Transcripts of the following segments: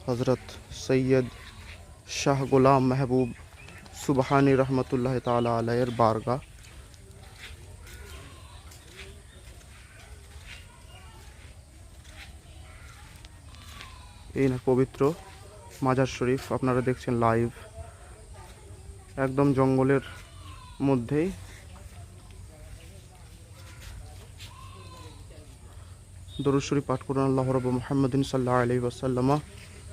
हज़रत सैयद शाह गुलाम महबूब सुबहानी रहमतुल्लाह ताला अलैहिर बारगाह। এই না পবিত্র মাজার শরীফ আপনারা দেখছেন লাইভ, একদম জঙ্গলের মধ্যেই। দরুদ শরীফ পাঠ করুন আল্লাহ রব মুহাম্মাদিন সাল্লাল্লাহু আলাইহি ওয়াসাল্লাম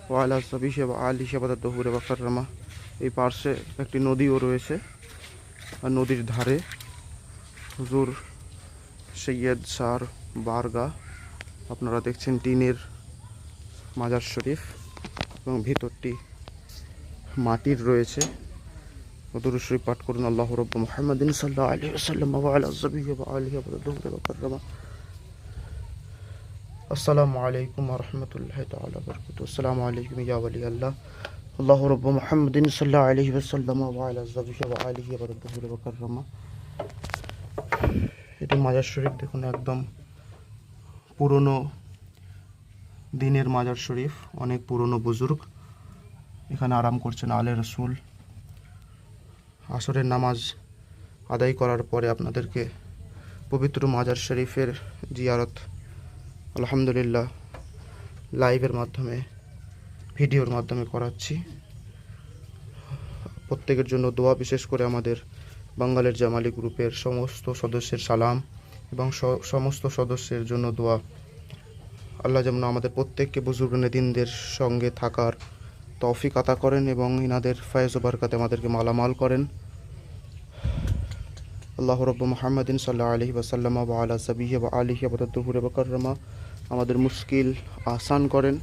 ওয়া আলা সাবিহি ওয়া আলিহি ওয়া তাহুরা ওয়া কাররামা। এই পাশে একটি নদীও রয়েছে, আর নদীর ধারে হুজুর সৈয়দ শাহর বারগাহ। আপনারা দেখছেন টিনের মাজার শরীফ এবং ভিতরটি মাটির রয়েছে। দরুদ শরীফ পাঠ করুন আল্লাহ রব মুহাম্মাদিন সাল্লাল্লাহু আলাইহি ওয়াসাল্লাম ওয়া আলা সাবিহি ওয়া আলিহি ওয়া তাহুরা ওয়া কাররামা। আসসালামু আলাইকুম ওয়া রাহমাতুল্লাহি তাআলা ওয়া বারাকাতুহু। আসসালামু আলাইকুম ইয়া ওয়ালি আল্লাহ আল্লাহু রাব্বু মুহাম্মাদিন সাল্লাল্লাহু আলাইহি ওয়াসাল্লাম ওয়া আলা সাবিহি ওয়া আলিহি ওয়া তাহুরা ওয়া কাররামা। এটি মাজার শরীফ দেখুন, একদম পুরনো দিনের মাজার শরীফ। অনেক পুরনো বুজুর্গ এখানে আরাম করছেন। আলে রসুল আসরের নামাজ আদায় করার পরে আপনাদেরকে পবিত্র মাজার শরীফের জিয়ারত আলহামদুলিল্লাহ লাইভের মাধ্যমে, ভিডিওর মাধ্যমে করাচ্ছি। প্রত্যেকের জন্য দোয়া, বিশেষ করে আমাদের বাঙালির জামালি গ্রুপের সমস্ত সদস্যের সালাম এবং সমস্ত সদস্যের জন্য দোয়া। আল্লাহ যেমন আমাদের প্রত্যেককে বুজুর্গানে দিনদের সঙ্গে থাকার তৌফিক আতা করেন এবং ইনাদের ফয়েজ ও বরকতে আমাদেরকে মালামাল করেন। আল্লাহ রব্বু মুহাম্মাদিন সাল্লাল্লাহু আলাইহি ওয়াসাল্লাম ওয়া আলা সাবিহি ওয়া আলিহি ওয়া তাহুরা ওয়া কাররামা। আমাদের মুশকিল আসান করেন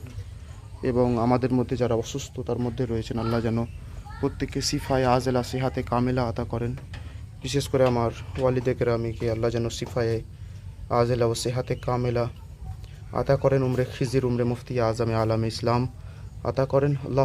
এবং আমাদের মধ্যে যারা অসুস্থতার মধ্যে রয়েছেন আল্লাহ যেন প্রত্যেককে শিফায়ে আজেলা, সিহাতে কামেলা আতা করেন। বিশেষ করে আমার ওয়ালিদে কেরামিকে আল্লাহ যেন শিফায়ে আজেলা ও সিহাতে কামেলা আতা করেন। উমরে খিজির, উমরে মুফতি আজমে আলামে ইসলাম আতা করেন। আল্লাহ